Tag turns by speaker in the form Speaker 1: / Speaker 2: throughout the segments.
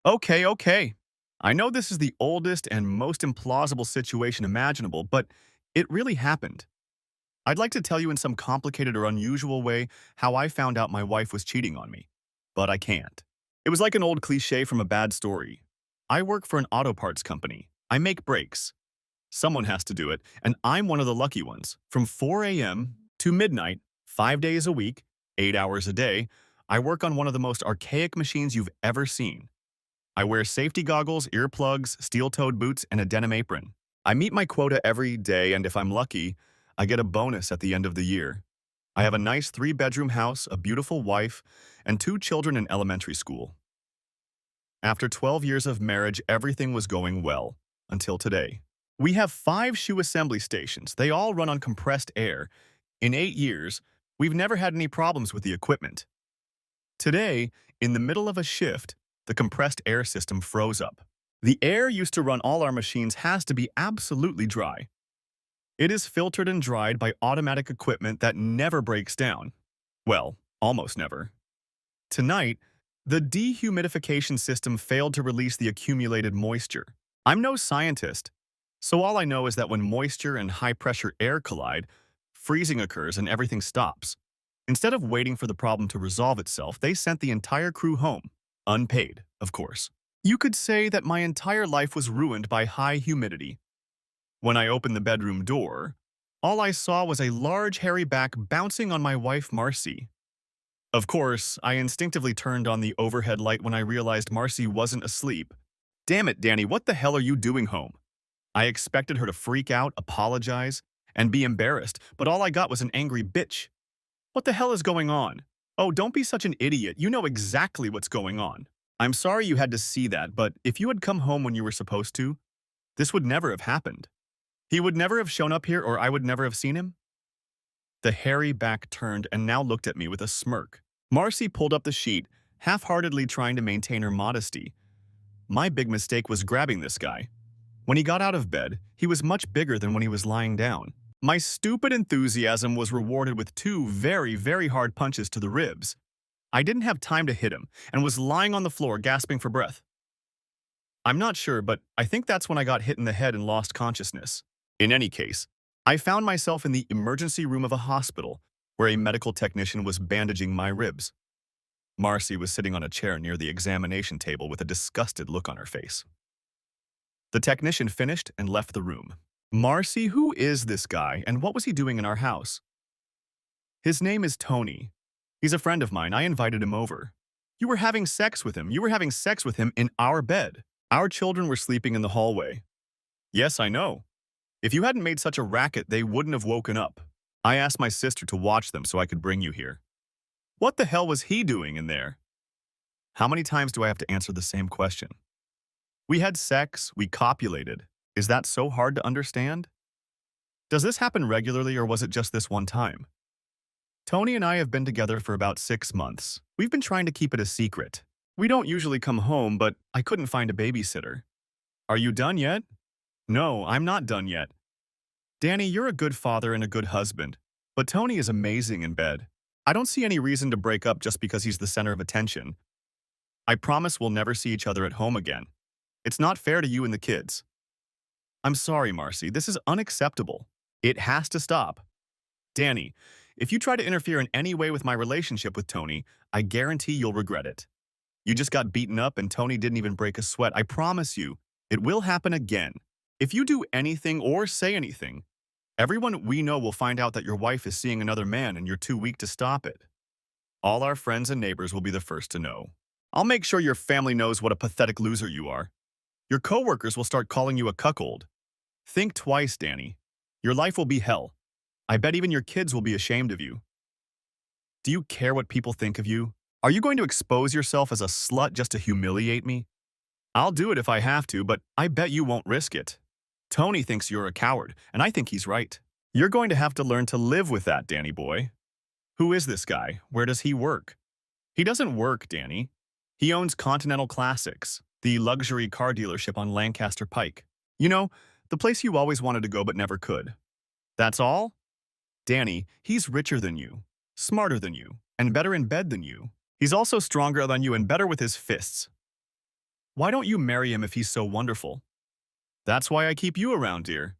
Speaker 1: Okay. I know this is the oldest and most implausible situation imaginable, but it really happened. I'd like to tell you in some complicated or unusual way how I found out my wife was cheating on me, but I can't. It was like an old cliche from a bad story. I work for an auto parts company. I make brakes. Someone has to do it, and I'm one of the lucky ones. From 4 a.m. to midnight, 5 days a week, 8 hours a day, I work on one of the most archaic machines you've ever seen. I wear safety goggles, earplugs, steel-toed boots, and a denim apron. I meet my quota every day, and if I'm lucky, I get a bonus at the end of the year. I have a nice three-bedroom house, a beautiful wife, and two children in elementary school. After 12 years of marriage, everything was going well, until today. We have 5 shoe assembly stations. They all run on compressed air. In 8 years, we've never had any problems with the equipment. Today, in the middle of a shift, the compressed air system froze up. The air used to run all our machines has to be absolutely dry. It is filtered and dried by automatic equipment that never breaks down. Well, almost never. Tonight, the dehumidification system failed to release the accumulated moisture. I'm no scientist, so all I know is that when moisture and high-pressure air collide, freezing occurs and everything stops. Instead of waiting for the problem to resolve itself, they sent the entire crew home. Unpaid, of course. You could say that my entire life was ruined by high humidity. When I opened the bedroom door, all I saw was a large hairy back bouncing on my wife, Marcy. Of course, I instinctively turned on the overhead light when I realized Marcy wasn't asleep. Damn it, Danny, what the hell are you doing home? I expected her to freak out, apologize, and be embarrassed, but all I got was an angry bitch. What the hell is going on? Oh, don't be such an idiot. You know exactly what's going on. I'm sorry you had to see that, but if you had come home when you were supposed to, this would never have happened. He would never have shown up here or I would never have seen him. The hairy back turned and now looked at me with a smirk. Marcy pulled up the sheet, half-heartedly trying to maintain her modesty. My big mistake was grabbing this guy. When he got out of bed, he was much bigger than when he was lying down. My stupid enthusiasm was rewarded with two very hard punches to the ribs. I didn't have time to hit him and was lying on the floor gasping for breath. I'm not sure, but I think that's when I got hit in the head and lost consciousness. In any case, I found myself in the emergency room of a hospital where a medical technician was bandaging my ribs. Marcy was sitting on a chair near the examination table with a disgusted look on her face. The technician finished and left the room. Marcy, who is this guy and what was he doing in our house? His name is Tony. He's a friend of mine. I invited him over. You were having sex with him. You were having sex with him in our bed. Our children were sleeping in the hallway. Yes, I know. If you hadn't made such a racket, they wouldn't have woken up. I asked my sister to watch them so I could bring you here. What the hell was he doing in there? How many times do I have to answer the same question? We had sex, we copulated. Is that so hard to understand? Does this happen regularly or was it just this one time? Tony and I have been together for about 6 months. We've been trying to keep it a secret. We don't usually come home, but I couldn't find a babysitter. Are you done yet? No, I'm not done yet. Danny, you're a good father and a good husband, but Tony is amazing in bed. I don't see any reason to break up just because he's the center of attention. I promise we'll never see each other at home again. It's not fair to you and the kids. I'm sorry, Marcy. This is unacceptable. It has to stop. Danny, if you try to interfere in any way with my relationship with Tony, I guarantee you'll regret it. You just got beaten up and Tony didn't even break a sweat. I promise you, it will happen again. If you do anything or say anything, everyone we know will find out that your wife is seeing another man and you're too weak to stop it. All our friends and neighbors will be the first to know. I'll make sure your family knows what a pathetic loser you are. Your coworkers will start calling you a cuckold. Think twice, Danny. Your life will be hell. I bet even your kids will be ashamed of you. Do you care what people think of you? Are you going to expose yourself as a slut just to humiliate me? I'll do it if I have to, but I bet you won't risk it. Tony thinks you're a coward, and I think he's right. You're going to have to learn to live with that, Danny boy. Who is this guy? Where does he work? He doesn't work, Danny. He owns Continental Classics, the luxury car dealership on Lancaster Pike. You know, the place you always wanted to go but never could. That's all? Danny, he's richer than you, smarter than you, and better in bed than you. He's also stronger than you and better with his fists. Why don't you marry him if he's so wonderful? That's why I keep you around, dear.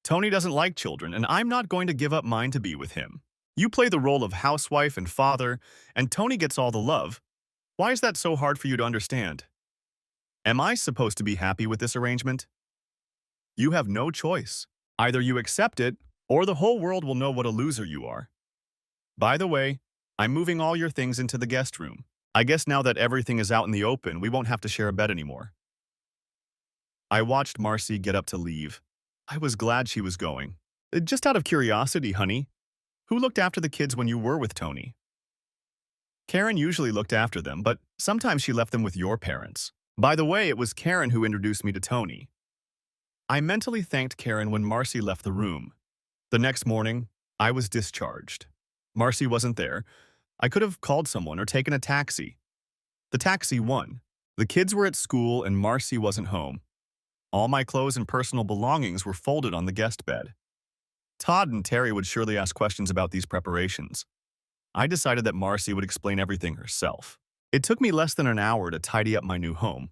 Speaker 1: Tony doesn't like children, and I'm not going to give up mine to be with him. You play the role of housewife and father, and Tony gets all the love. Why is that so hard for you to understand? Am I supposed to be happy with this arrangement? You have no choice. Either you accept it, or the whole world will know what a loser you are. By the way, I'm moving all your things into the guest room. I guess now that everything is out in the open, we won't have to share a bed anymore. I watched Marcy get up to leave. I was glad she was going. Just out of curiosity, honey, who looked after the kids when you were with Tony? Karen usually looked after them, but sometimes she left them with your parents. By the way, it was Karen who introduced me to Tony. I mentally thanked Karen when Marcy left the room. The next morning, I was discharged. Marcy wasn't there. I could have called someone or taken a taxi. The taxi won. The kids were at school and Marcy wasn't home. All my clothes and personal belongings were folded on the guest bed. Todd and Terry would surely ask questions about these preparations. I decided that Marcy would explain everything herself. It took me less than an hour to tidy up my new home.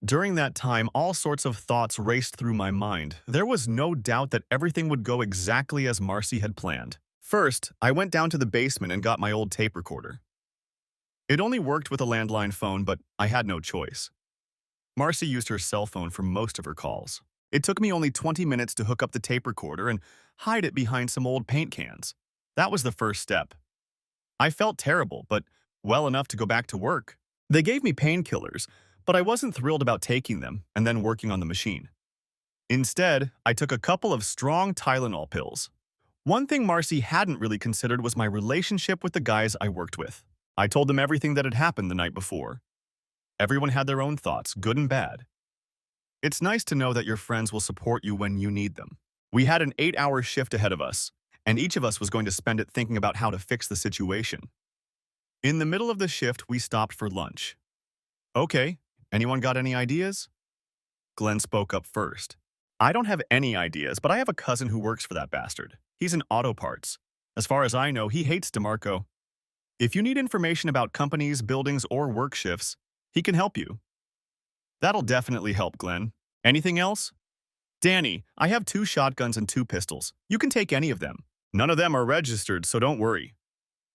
Speaker 1: During that time, all sorts of thoughts raced through my mind. There was no doubt that everything would go exactly as Marcy had planned. First, I went down to the basement and got my old tape recorder. It only worked with a landline phone, but I had no choice. Marcy used her cell phone for most of her calls. It took me only 20 minutes to hook up the tape recorder and hide it behind some old paint cans. That was the first step. I felt terrible, but well enough to go back to work. They gave me painkillers, but I wasn't thrilled about taking them and then working on the machine. Instead, I took a couple of strong Tylenol pills. One thing Marcy hadn't really considered was my relationship with the guys I worked with. I told them everything that had happened the night before. Everyone had their own thoughts, good and bad. It's nice to know that your friends will support you when you need them. We had an 8-hour shift ahead of us, and each of us was going to spend it thinking about how to fix the situation. In the middle of the shift, we stopped for lunch. Okay, anyone got any ideas? Glenn spoke up first. I don't have any ideas, but I have a cousin who works for that bastard. He's in auto parts. As far as I know, he hates DeMarco. If you need information about companies, buildings, or work shifts, he can help you. That'll definitely help, Glenn. Anything else? Danny, I have 2 shotguns and 2 pistols. You can take any of them. None of them are registered, so don't worry.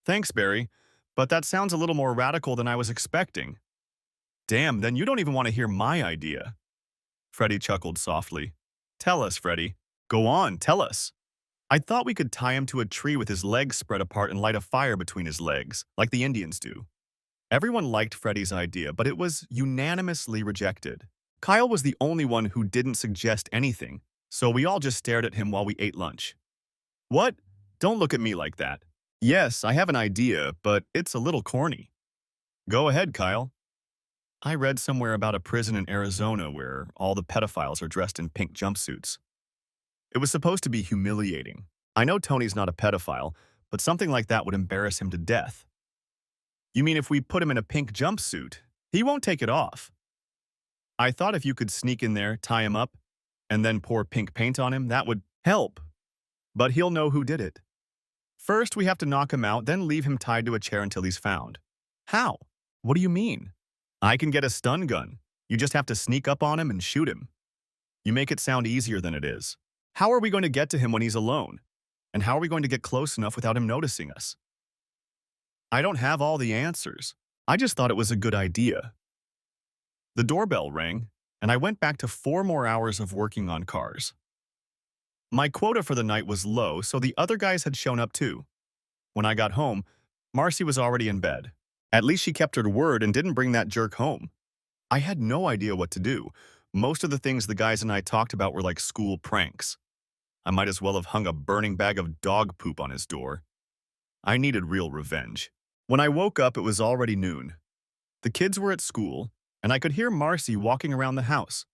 Speaker 1: Thanks, Barry, but that sounds a little more radical than I was expecting. Damn, then you don't even want to hear my idea. Freddie chuckled softly. Tell us, Freddie. Go on, tell us. I thought we could tie him to a tree with his legs spread apart and light a fire between his legs, like the Indians do. Everyone liked Freddie's idea, but it was unanimously rejected. Kyle was the only one who didn't suggest anything, so we all just stared at him while we ate lunch. What? Don't look at me like that. Yes, I have an idea, but it's a little corny. Go ahead, Kyle. I read somewhere about a prison in Arizona where all the pedophiles are dressed in pink jumpsuits. It was supposed to be humiliating. I know Tony's not a pedophile, but something like that would embarrass him to death. You mean if we put him in a pink jumpsuit, he won't take it off? I thought if you could sneak in there, tie him up, and then pour pink paint on him, that would help. But he'll know who did it. First, we have to knock him out, then leave him tied to a chair until he's found. How? What do you mean? I can get a stun gun. You just have to sneak up on him and shoot him. You make it sound easier than it is. How are we going to get to him when he's alone? And how are we going to get close enough without him noticing us? I don't have all the answers. I just thought it was a good idea. The doorbell rang, and I went back to 4 more hours of working on cars. My quota for the night was low, so the other guys had shown up too. When I got home, Marcy was already in bed. At least she kept her word and didn't bring that jerk home. I had no idea what to do. Most of the things the guys and I talked about were like school pranks. I might as well have hung a burning bag of dog poop on his door. I needed real revenge. When I woke up, it was already noon. The kids were at school, and I could hear Marcy walking around the house.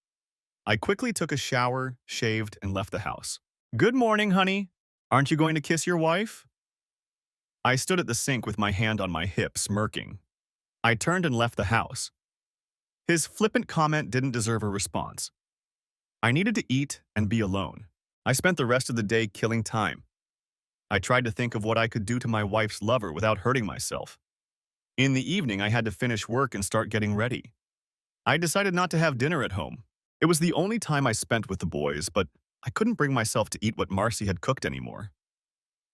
Speaker 1: I quickly took a shower, shaved, and left the house. Good morning, honey. Aren't you going to kiss your wife? I stood at the sink with my hand on my hip, smirking. I turned and left the house. His flippant comment didn't deserve a response. I needed to eat and be alone. I spent the rest of the day killing time. I tried to think of what I could do to my wife's lover without hurting myself. In the evening, I had to finish work and start getting ready. I decided not to have dinner at home. It was the only time I spent with the boys, but I couldn't bring myself to eat what Marcy had cooked anymore.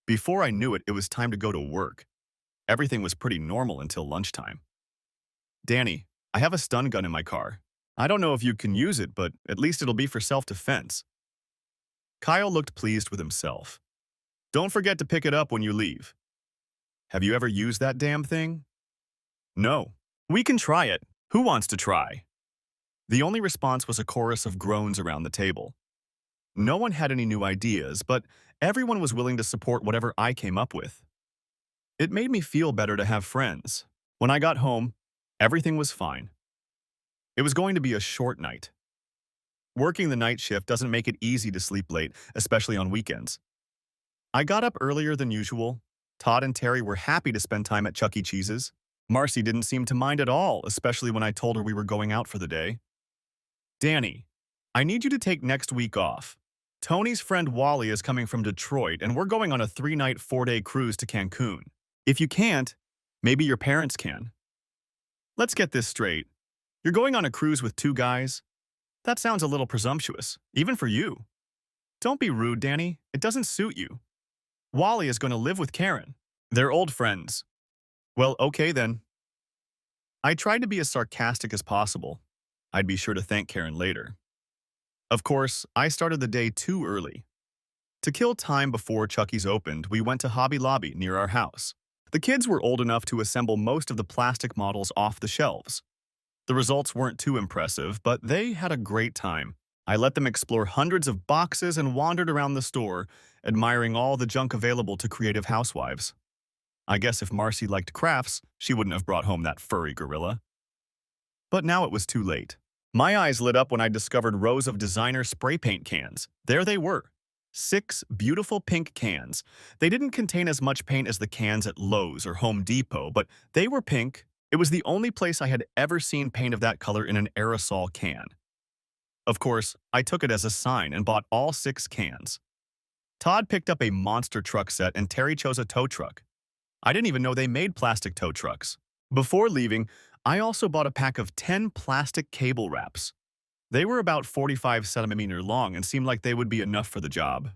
Speaker 1: Before I knew it, it was time to go to work. Everything was pretty normal until lunchtime. Danny, I have a stun gun in my car. I don't know if you can use it, but at least it'll be for self-defense. Kyle looked pleased with himself. Don't forget to pick it up when you leave. Have you ever used that damn thing? No. We can try it. Who wants to try? The only response was a chorus of groans around the table. No one had any new ideas, but everyone was willing to support whatever I came up with. It made me feel better to have friends. When I got home, everything was fine. It was going to be a short night. Working the night shift doesn't make it easy to sleep late, especially on weekends. I got up earlier than usual. Todd and Terry were happy to spend time at Chuck E. Cheese's. Marcy didn't seem to mind at all, especially when I told her we were going out for the day. Danny, I need you to take next week off. Tony's friend Wally is coming from Detroit, and we're going on a 3-night, 4-day cruise to Cancun. If you can't, maybe your parents can. Let's get this straight. You're going on a cruise with 2 guys? That sounds a little presumptuous, even for you. Don't be rude, Danny. It doesn't suit you. Wally is going to live with Karen. They're old friends. Well, okay then. I tried to be as sarcastic as possible. I'd be sure to thank Karen later. Of course, I started the day too early. To kill time before Chucky's opened, we went to Hobby Lobby near our house. The kids were old enough to assemble most of the plastic models off the shelves. The results weren't too impressive, but they had a great time. I let them explore hundreds of boxes and wandered around the store, admiring all the junk available to creative housewives. I guess if Marcy liked crafts, she wouldn't have brought home that furry gorilla. But now it was too late. My eyes lit up when I discovered rows of designer spray paint cans. There they were. 6 beautiful pink cans. They didn't contain as much paint as the cans at Lowe's or Home Depot, but they were pink. It was the only place I had ever seen paint of that color in an aerosol can. Of course, I took it as a sign and bought all 6 cans. Todd picked up a monster truck set and Terry chose a tow truck. I didn't even know they made plastic tow trucks. Before leaving, I also bought a pack of 10 plastic cable wraps. They were about 45 centimeters long and seemed like they would be enough for the job.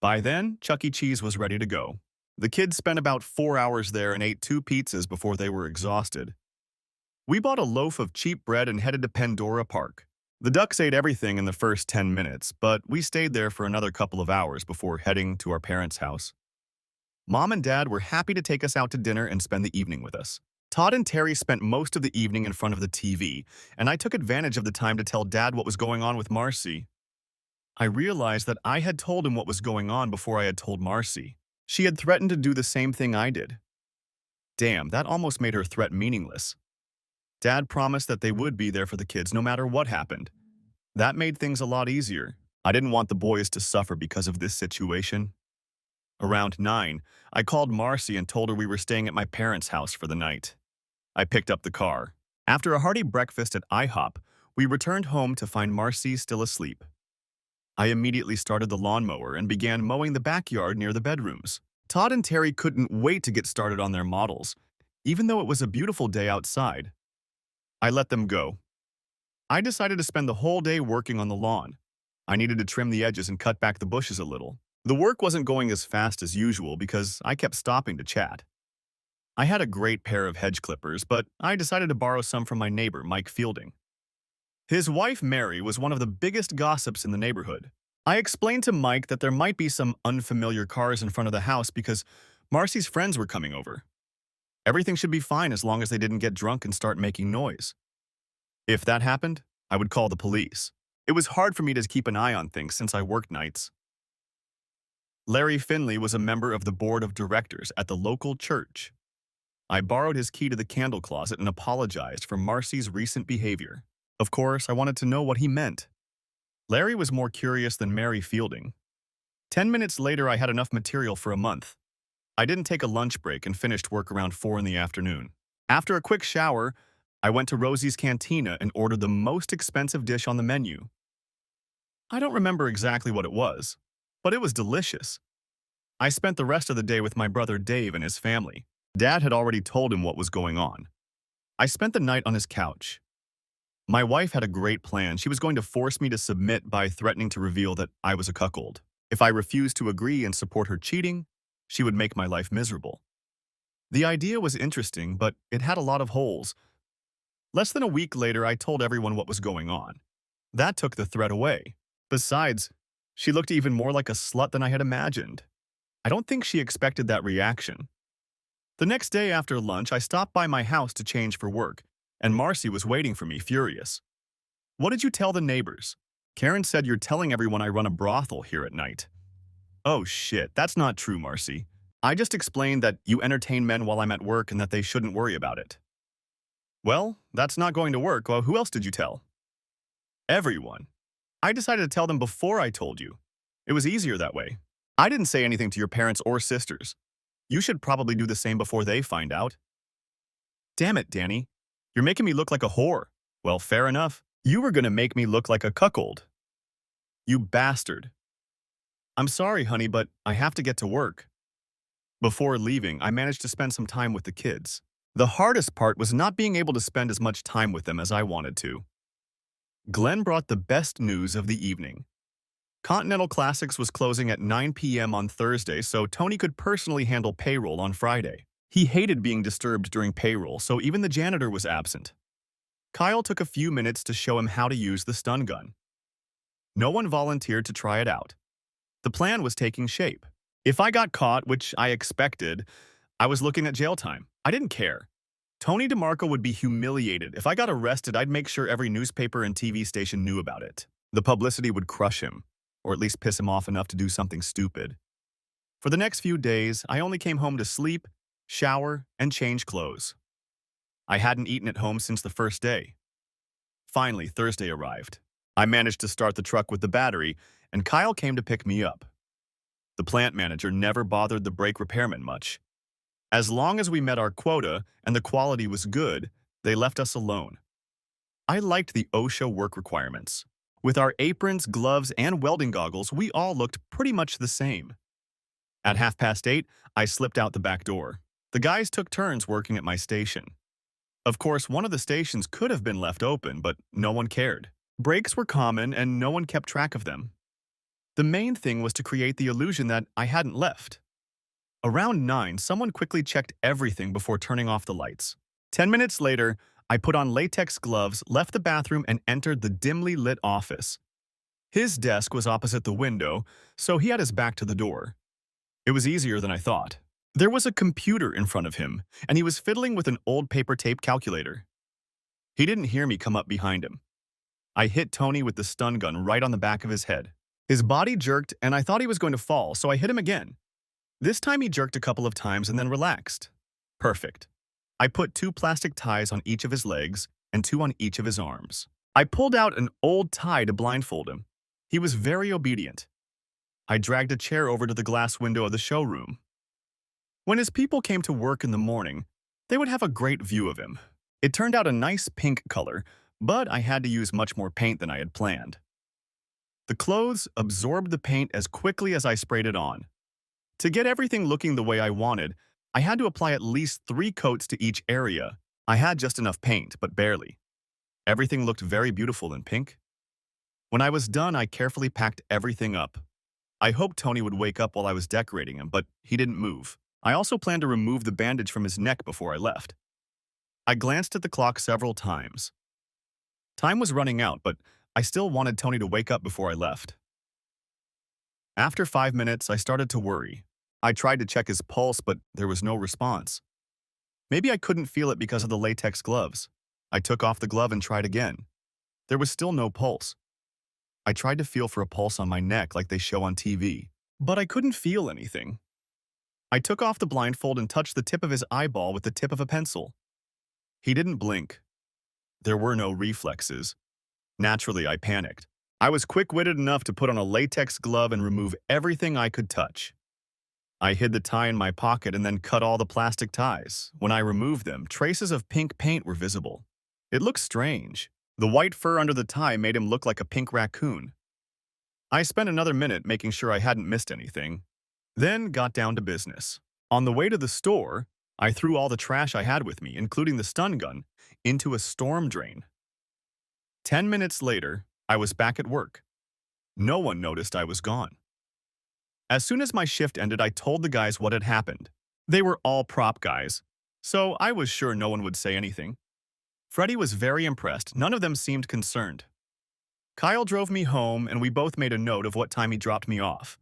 Speaker 1: By then, Chuck E. Cheese was ready to go. The kids spent about 4 hours there and ate 2 pizzas before they were exhausted. We bought a loaf of cheap bread and headed to Pandora Park. The ducks ate everything in the first 10 minutes, but we stayed there for another couple of hours before heading to our parents' house. Mom and Dad were happy to take us out to dinner and spend the evening with us. Todd and Terry spent most of the evening in front of the TV, and I took advantage of the time to tell Dad what was going on with Marcy. I realized that I had told him what was going on before I had told Marcy. She had threatened to do the same thing I did. Damn, that almost made her threat meaningless. Dad promised that they would be there for the kids no matter what happened. That made things a lot easier. I didn't want the boys to suffer because of this situation. Around 9, I called Marcy and told her we were staying at my parents' house for the night. I picked up the car. After a hearty breakfast at IHOP, we returned home to find Marcy still asleep. I immediately started the lawnmower and began mowing the backyard near the bedrooms. Todd and Terry couldn't wait to get started on their models, even though it was a beautiful day outside. I let them go. I decided to spend the whole day working on the lawn. I needed to trim the edges and cut back the bushes a little. The work wasn't going as fast as usual because I kept stopping to chat. I had a great pair of hedge clippers, but I decided to borrow some from my neighbor, Mike Fielding. His wife, Mary, was one of the biggest gossips in the neighborhood. I explained to Mike that there might be some unfamiliar cars in front of the house because Marcy's friends were coming over. Everything should be fine as long as they didn't get drunk and start making noise. If that happened, I would call the police. It was hard for me to keep an eye on things since I worked nights. Larry Finley was a member of the board of directors at the local church. I borrowed his key to the candle closet and apologized for Marcy's recent behavior. Of course, I wanted to know what he meant. Larry was more curious than Mary Fielding. 10 minutes later, I had enough material for a month. I didn't take a lunch break and finished work around 4 in the afternoon. After a quick shower, I went to Rosie's Cantina and ordered the most expensive dish on the menu. I don't remember exactly what it was, but it was delicious. I spent the rest of the day with my brother Dave and his family. Dad had already told him what was going on. I spent the night on his couch. My wife had a great plan. She was going to force me to submit by threatening to reveal that I was a cuckold. If I refused to agree and support her cheating, she would make my life miserable. The idea was interesting, but it had a lot of holes. Less than a week later, I told everyone what was going on. That took the threat away. Besides, she looked even more like a slut than I had imagined. I don't think she expected that reaction. The next day after lunch, I stopped by my house to change for work, and Marcy was waiting for me, furious. "What did you tell the neighbors?" "Karen said you're telling everyone I run a brothel here at night." "Oh shit, that's not true, Marcy. I just explained that you entertain men while I'm at work and that they shouldn't worry about it." "Well, that's not going to work. Well, who else did you tell?" "Everyone. I decided to tell them before I told you. It was easier that way. I didn't say anything to your parents or sisters. You should probably do the same before they find out." "Damn it, Danny. You're making me look like a whore." "Well, fair enough. You were gonna make me look like a cuckold." "You bastard." "I'm sorry, honey, but I have to get to work." Before leaving, I managed to spend some time with the kids. The hardest part was not being able to spend as much time with them as I wanted to. Glenn brought the best news of the evening. Continental Classics was closing at 9 p.m. on Thursday, so Tony could personally handle payroll on Friday. He hated being disturbed during payroll, so even the janitor was absent. Kyle took a few minutes to show him how to use the stun gun. No one volunteered to try it out. The plan was taking shape. If I got caught, which I expected, I was looking at jail time. I didn't care. Tony DeMarco would be humiliated. If I got arrested, I'd make sure every newspaper and TV station knew about it. The publicity would crush him, or at least piss him off enough to do something stupid. For the next few days, I only came home to sleep, shower, and change clothes. I hadn't eaten at home since the first day. Finally, Thursday arrived. I managed to start the truck with the battery, and Kyle came to pick me up. The plant manager never bothered the brake repairman much. As long as we met our quota and the quality was good, they left us alone. I liked the OSHA work requirements. With our aprons, gloves, and welding goggles, we all looked pretty much the same. At 8:30, I slipped out the back door. The guys took turns working at my station. Of course, one of the stations could have been left open, but no one cared. Breaks were common and no one kept track of them. The main thing was to create the illusion that I hadn't left. Around 9, someone quickly checked everything before turning off the lights. 10 minutes later, I put on latex gloves, left the bathroom, and entered the dimly lit office. His desk was opposite the window, so he had his back to the door. It was easier than I thought. There was a computer in front of him, and he was fiddling with an old paper tape calculator. He didn't hear me come up behind him. I hit Tony with the stun gun right on the back of his head. His body jerked, and I thought he was going to fall, so I hit him again. This time he jerked a couple of times and then relaxed. Perfect. I put 2 plastic ties on each of his legs and 2 on each of his arms. I pulled out an old tie to blindfold him. He was very obedient. I dragged a chair over to the glass window of the showroom. When his people came to work in the morning, they would have a great view of him. It turned out a nice pink color, but I had to use much more paint than I had planned. The clothes absorbed the paint as quickly as I sprayed it on. To get everything looking the way I wanted, I had to apply at least 3 coats to each area. I had just enough paint, but barely. Everything looked very beautiful in pink. When I was done, I carefully packed everything up. I hoped Tony would wake up while I was decorating him, but he didn't move. I also planned to remove the bandage from his neck before I left. I glanced at the clock several times. Time was running out, but I still wanted Tony to wake up before I left. After 5 minutes, I started to worry. I tried to check his pulse, but there was no response. Maybe I couldn't feel it because of the latex gloves. I took off the glove and tried again. There was still no pulse. I tried to feel for a pulse on my neck like they show on TV, but I couldn't feel anything. I took off the blindfold and touched the tip of his eyeball with the tip of a pencil. He didn't blink. There were no reflexes. Naturally, I panicked. I was quick-witted enough to put on a latex glove and remove everything I could touch. I hid the tie in my pocket and then cut all the plastic ties. When I removed them, traces of pink paint were visible. It looked strange. The white fur under the tie made him look like a pink raccoon. I spent another minute making sure I hadn't missed anything, then got down to business. On the way to the store, I threw all the trash I had with me, including the stun gun, into a storm drain. 10 minutes later, I was back at work. No one noticed I was gone. As soon as my shift ended, I told the guys what had happened. They were all prop guys, so I was sure no one would say anything. Freddie was very impressed. None of them seemed concerned. Kyle drove me home, and we both made a note of what time he dropped me off.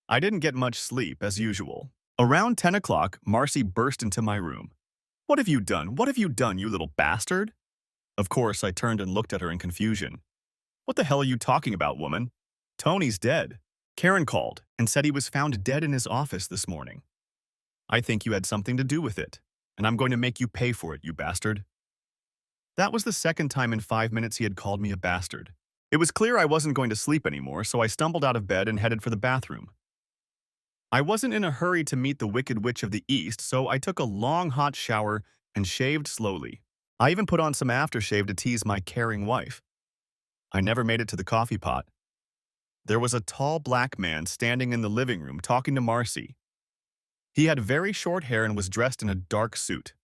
Speaker 1: I didn't get much sleep, as usual. Around 10 o'clock, Marcy burst into my room. "What have you done? What have you done, you little bastard?" Of course, I turned and looked at her in confusion. "What the hell are you talking about, woman? Tony's dead." Karen called and said he was found dead in his office this morning. "I think you had something to do with it, and I'm going to make you pay for it, you bastard." That was the second time in 5 minutes he had called me a bastard. It was clear I wasn't going to sleep anymore, so I stumbled out of bed and headed for the bathroom. I wasn't in a hurry to meet the Wicked Witch of the East, so I took a long hot shower and shaved slowly. I even put on some aftershave to tease my caring wife. I never made it to the coffee pot. There was a tall black man standing in the living room talking to Marcy. He had very short hair and was dressed in a dark suit.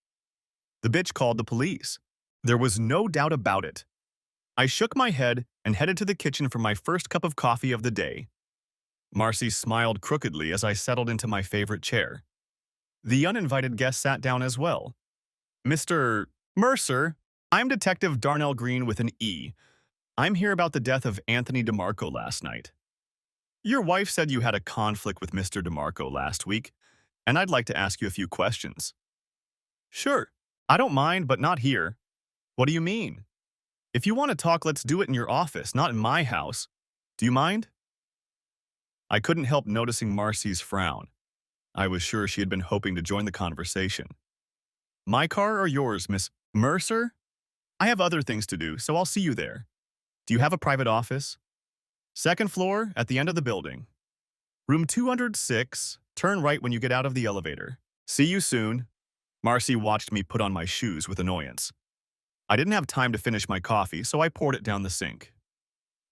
Speaker 1: The bitch called the police. There was no doubt about it. I shook my head and headed to the kitchen for my first cup of coffee of the day. Marcy smiled crookedly as I settled into my favorite chair. The uninvited guest sat down as well. "Mr. Mercer, I'm Detective Darnell Green with an E. I'm here about the death of Anthony DeMarco last night. Your wife said you had a conflict with Mr. DeMarco last week, and I'd like to ask you a few questions." "Sure. I don't mind, but not here." "What do you mean? If you want to talk, let's do it in your office, not in my house. Do you mind?" I couldn't help noticing Marcy's frown. I was sure she had been hoping to join the conversation. "My car or yours, Miss Mercer? I have other things to do, so I'll see you there. Do you have a private office?" "Second floor, at the end of the building. Room 206, turn right when you get out of the elevator. See you soon." Marcy watched me put on my shoes with annoyance. I didn't have time to finish my coffee, so I poured it down the sink.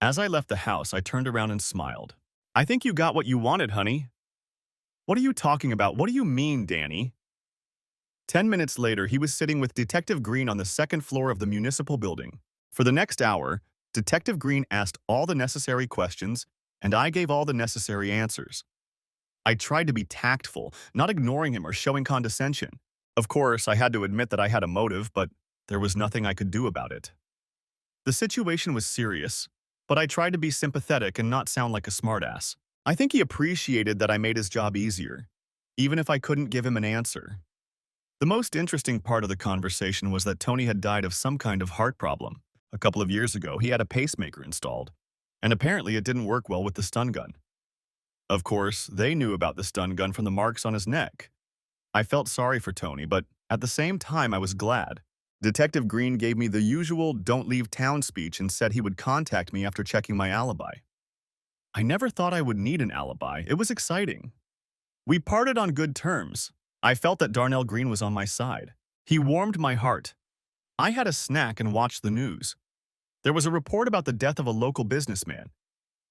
Speaker 1: As I left the house, I turned around and smiled. "I think you got what you wanted, honey." "What are you talking about? What do you mean, Danny?" 10 minutes later, he was sitting with Detective Green on the second floor of the municipal building. For the next hour, Detective Green asked all the necessary questions, and I gave all the necessary answers. I tried to be tactful, not ignoring him or showing condescension. Of course, I had to admit that I had a motive, but there was nothing I could do about it. The situation was serious, but I tried to be sympathetic and not sound like a smartass. I think he appreciated that I made his job easier, even if I couldn't give him an answer. The most interesting part of the conversation was that Tony had died of some kind of heart problem. A couple of years ago, he had a pacemaker installed, and apparently it didn't work well with the stun gun. Of course, they knew about the stun gun from the marks on his neck. I felt sorry for Tony, but at the same time I was glad. Detective Green gave me the usual "don't leave town" speech and said he would contact me after checking my alibi. I never thought I would need an alibi. It was exciting. We parted on good terms. I felt that Darnell Green was on my side. He warmed my heart. I had a snack and watched the news. There was a report about the death of a local businessman.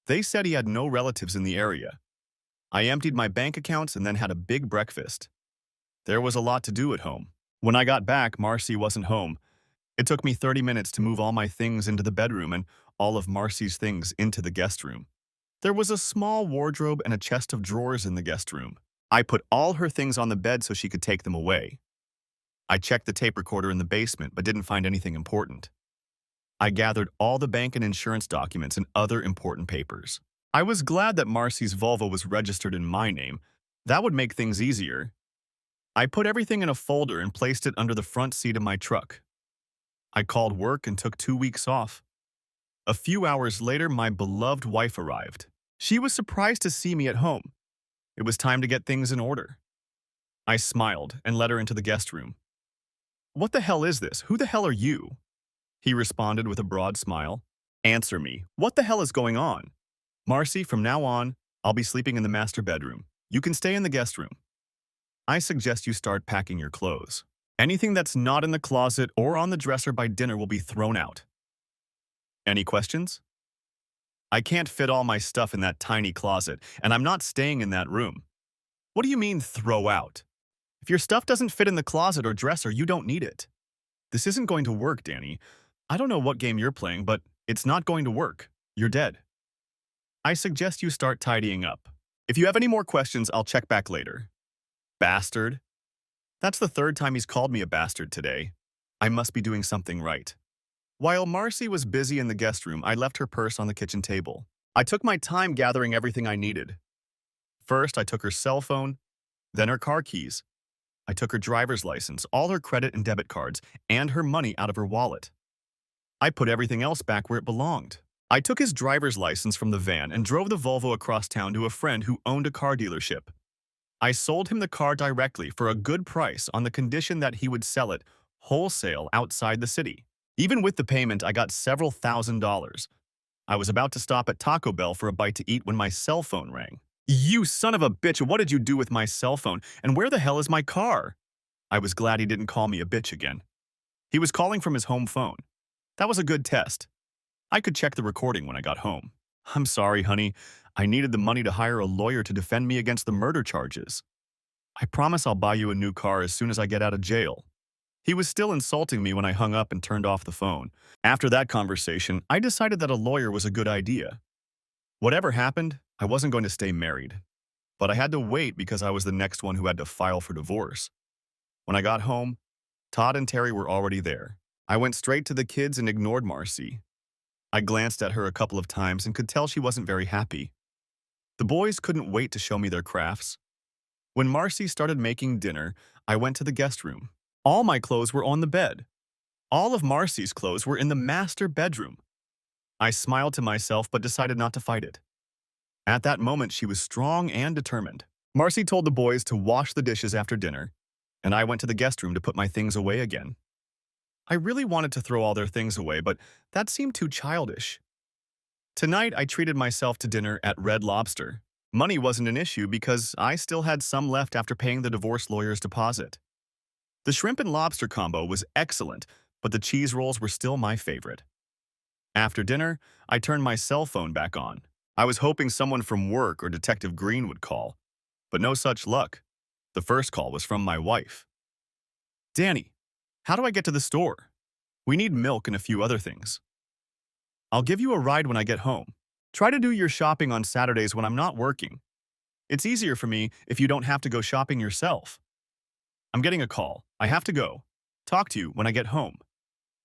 Speaker 1: They said he had no relatives in the area. I emptied my bank accounts and then had a big breakfast. There was a lot to do at home. When I got back, Marcy wasn't home. It took me 30 minutes to move all my things into the bedroom and all of Marcy's things into the guest room. There was a small wardrobe and a chest of drawers in the guest room. I put all her things on the bed so she could take them away. I checked the tape recorder in the basement but didn't find anything important. I gathered all the bank and insurance documents and other important papers. I was glad that Marcy's Volvo was registered in my name. That would make things easier. I put everything in a folder and placed it under the front seat of my truck. I called work and took 2 weeks off. A few hours later, my beloved wife arrived. She was surprised to see me at home. It was time to get things in order. I smiled and led her into the guest room. "What the hell is this? Who the hell are you?" He responded with a broad smile. "Answer me. What the hell is going on?" "Marcy, from now on, I'll be sleeping in the master bedroom. You can stay in the guest room. I suggest you start packing your clothes. Anything that's not in the closet or on the dresser by dinner will be thrown out." Any questions? "I can't fit all my stuff in that tiny closet, and I'm not staying in that room." "What do you mean, throw out? If your stuff doesn't fit in the closet or dresser, you don't need it." "This isn't going to work, Danny. I don't know what game you're playing, but it's not going to work. You're dead. I suggest you start tidying up. If you have any more questions, I'll check back later. Bastard. That's the third time he's called me a bastard today. I must be doing something right. While Marcy was busy in the guest room, I left her purse on the kitchen table. I took my time gathering everything I needed. First, I took her cell phone, then her car keys. I took her driver's license, all her credit and debit cards, and her money out of her wallet. I put everything else back where it belonged. I took his driver's license from the van and drove the Volvo across town to a friend who owned a car dealership. I sold him the car directly for a good price on the condition that he would sell it wholesale outside the city. Even with the payment, I got several $1,000s. I was about to stop at Taco Bell for a bite to eat when my cell phone rang. You son of a bitch, what did you do with my cell phone? And where the hell is my car? I was glad he didn't call me a bitch again. He was calling from his home phone. That was a good test. I could check the recording when I got home. I'm sorry, honey. I needed the money to hire a lawyer to defend me against the murder charges. I promise I'll buy you a new car as soon as I get out of jail. He was still insulting me when I hung up and turned off the phone. After that conversation, I decided that a lawyer was a good idea. Whatever happened, I wasn't going to stay married. But I had to wait because I was the next one who had to file for divorce. When I got home, Todd and Terry were already there. I went straight to the kids and ignored Marcy. I glanced at her a couple of times and could tell she wasn't very happy. The boys couldn't wait to show me their crafts. When Marcy started making dinner, I went to the guest room. All my clothes were on the bed. All of Marcy's clothes were in the master bedroom. I smiled to myself but decided not to fight it. At that moment, she was strong and determined. Marcy told the boys to wash the dishes after dinner, and I went to the guest room to put my things away again. I really wanted to throw all their things away, but that seemed too childish. Tonight, I treated myself to dinner at Red Lobster. Money wasn't an issue because I still had some left after paying the divorce lawyer's deposit. The shrimp and lobster combo was excellent, but the cheese rolls were still my favorite. After dinner, I turned my cell phone back on. I was hoping someone from work or Detective Green would call, but no such luck. The first call was from my wife. Danny, how do I get to the store? We need milk and a few other things. I'll give you a ride when I get home. Try to do your shopping on Saturdays when I'm not working. It's easier for me if you don't have to go shopping yourself. I'm getting a call. I have to go. Talk to you when I get home.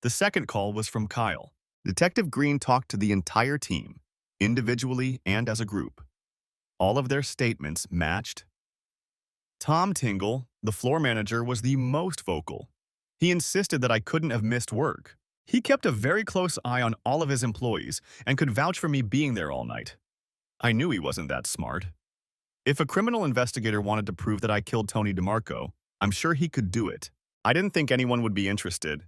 Speaker 1: The second call was from Kyle. Detective Green talked to the entire team, individually and as a group. All of their statements matched. Tom Tingle, the floor manager, was the most vocal. He insisted that I couldn't have missed work. He kept a very close eye on all of his employees and could vouch for me being there all night. I knew he wasn't that smart. If a criminal investigator wanted to prove that I killed Tony DeMarco, I'm sure he could do it. I didn't think anyone would be interested.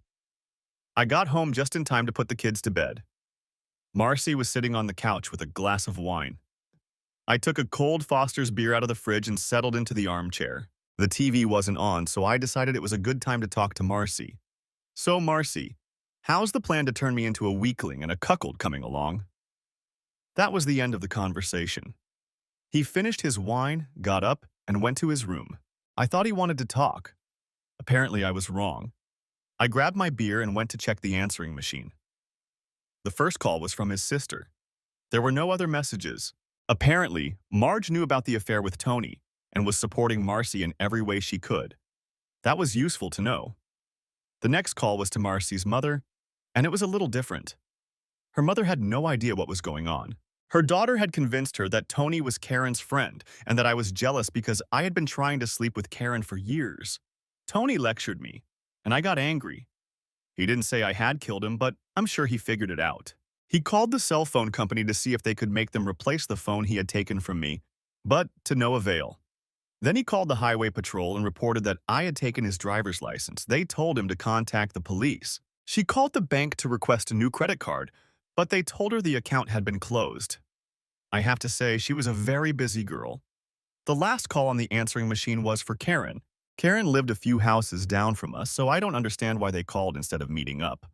Speaker 1: I got home just in time to put the kids to bed. Marcy was sitting on the couch with a glass of wine. I took a cold Foster's beer out of the fridge and settled into the armchair. The TV wasn't on, so I decided it was a good time to talk to Marcy. So, Marcy, how's the plan to turn me into a weakling and a cuckold coming along? That was the end of the conversation. He finished his wine, got up, and went to his room. I thought he wanted to talk. Apparently, I was wrong. I grabbed my beer and went to check the answering machine. The first call was from his sister. There were no other messages. Apparently, Marge knew about the affair with Tony and was supporting Marcy in every way she could. That was useful to know. The next call was to Marcy's mother, and it was a little different. Her mother had no idea what was going on. Her daughter had convinced her that Tony was Karen's friend and that I was jealous because I had been trying to sleep with Karen for years. Tony lectured me, and I got angry. He didn't say I had killed him, but I'm sure he figured it out. He called the cell phone company to see if they could make them replace the phone he had taken from me, but to no avail. Then he called the highway patrol and reported that I had taken his driver's license. They told him to contact the police. She called the bank to request a new credit card, but they told her the account had been closed. I have to say, she was a very busy girl. The last call on the answering machine was for Karen. Karen lived a few houses down from us, so I don't understand why they called instead of meeting up.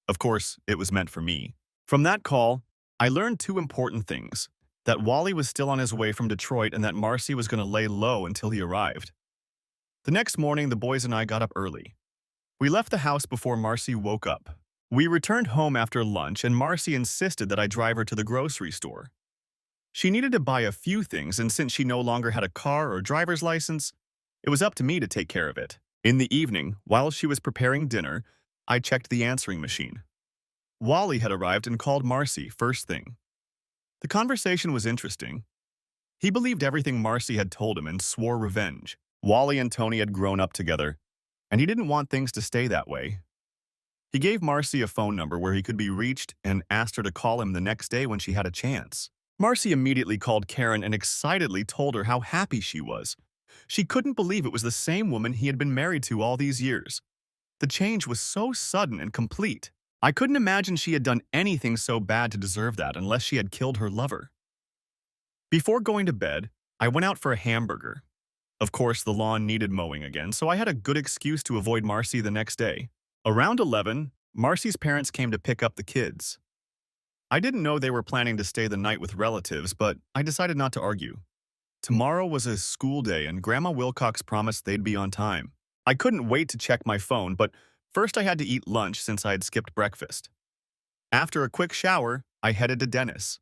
Speaker 1: Of course, it was meant for me. From that call, I learned two important things: that Wally was still on his way from Detroit and that Marcy was going to lay low until he arrived. The next morning, the boys and I got up early. We left the house before Marcy woke up. We returned home after lunch, and Marcy insisted that I drive her to the grocery store. She needed to buy a few things, and since she no longer had a car or driver's license, it was up to me to take care of it. In the evening, while she was preparing dinner, I checked the answering machine. Wally had arrived and called Marcy first thing. The conversation was interesting. He believed everything Marcy had told him and swore revenge. Wally and Tony had grown up together, and he didn't want things to stay that way. He gave Marcy a phone number where he could be reached and asked her to call him the next day when she had a chance. Marcy immediately called Karen and excitedly told her how happy she was. She couldn't believe it was the same woman he had been married to all these years. The change was so sudden and complete. I couldn't imagine she had done anything so bad to deserve that unless she had killed her lover. Before going to bed, I went out for a hamburger. Of course, the lawn needed mowing again, so I had a good excuse to avoid Marcy the next day. Around 11, Marcy's parents came to pick up the kids. I didn't know they were planning to stay the night with relatives, but I decided not to argue. Tomorrow was a school day, and Grandma Wilcox promised they'd be on time. I couldn't wait to check my phone, but first I had to eat lunch since I had skipped breakfast. After a quick shower, I headed to Dennis.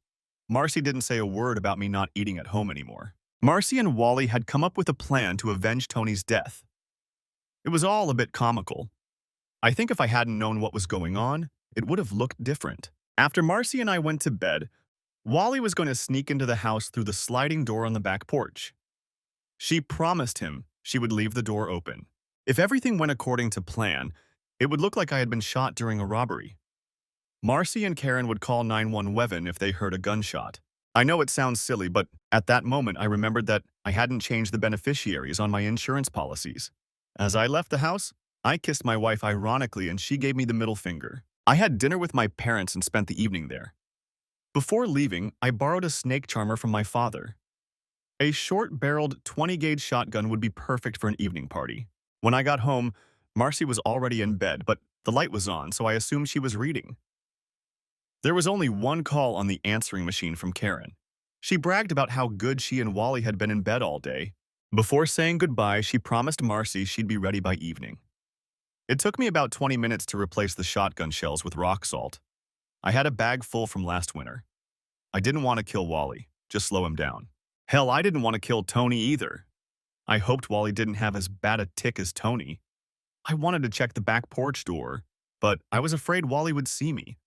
Speaker 1: Marcy didn't say a word about me not eating at home anymore. Marcy and Wally had come up with a plan to avenge Tony's death. It was all a bit comical. I think if I hadn't known what was going on, it would have looked different. After Marcy and I went to bed, Wally was going to sneak into the house through the sliding door on the back porch. She promised him she would leave the door open. If everything went according to plan, it would look like I had been shot during a robbery. Marcy and Karen would call 911 if they heard a gunshot. I know it sounds silly, but at that moment I remembered that I hadn't changed the beneficiaries on my insurance policies. As I left the house, I kissed my wife ironically and she gave me the middle finger. I had dinner with my parents and spent the evening there. Before leaving, I borrowed a snake charmer from my father. A short-barreled 20-gauge shotgun would be perfect for an evening party. When I got home, Marcy was already in bed, but the light was on, so I assumed she was reading. There was only one call on the answering machine from Karen. She bragged about how good she and Wally had been in bed all day. Before saying goodbye, she promised Marcy she'd be ready by evening. It took me about 20 minutes to replace the shotgun shells with rock salt. I had a bag full from last winter. I didn't want to kill Wally, just slow him down. Hell, I didn't want to kill Tony either. I hoped Wally didn't have as bad a tick as Tony. I wanted to check the back porch door, but I was afraid Wally would see me.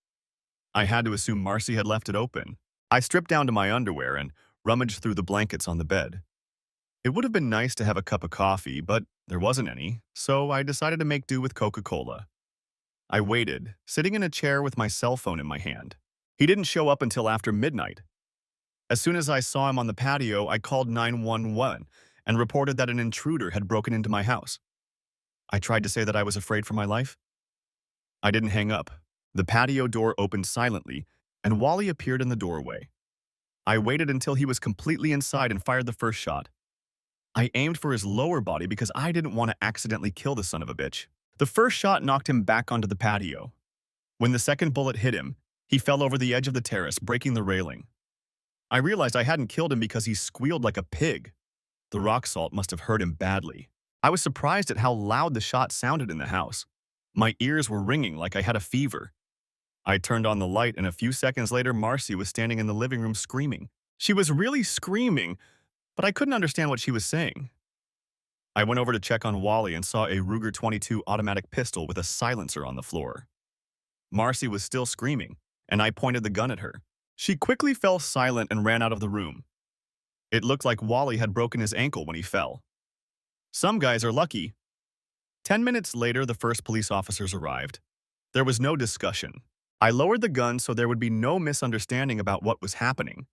Speaker 1: I had to assume Marcy had left it open. I stripped down to my underwear and rummaged through the blankets on the bed. It would have been nice to have a cup of coffee, but there wasn't any, so I decided to make do with Coca-Cola. I waited, sitting in a chair with my cell phone in my hand. He didn't show up until after midnight. As soon as I saw him on the patio, I called 911 and reported that an intruder had broken into my house. I tried to say that I was afraid for my life. I didn't hang up. The patio door opened silently, and Wally appeared in the doorway. I waited until he was completely inside and fired the first shot. I aimed for his lower body because I didn't want to accidentally kill the son of a bitch. The first shot knocked him back onto the patio. When the second bullet hit him, he fell over the edge of the terrace, breaking the railing. I realized I hadn't killed him because he squealed like a pig. The rock salt must have hurt him badly. I was surprised at how loud the shot sounded in the house. My ears were ringing like I had a fever. I turned on the light, and a few seconds later, Marcy was standing in the living room screaming. She was really screaming, but I couldn't understand what she was saying. I went over to check on Wally and saw a Ruger 22 automatic pistol with a silencer on the floor. Marcy was still screaming, and I pointed the gun at her. She quickly fell silent and ran out of the room. It looked like Wally had broken his ankle when he fell. Some guys are lucky. 10 minutes later, the first police officers arrived. There was no discussion. I lowered the gun so there would be no misunderstanding about what was happening.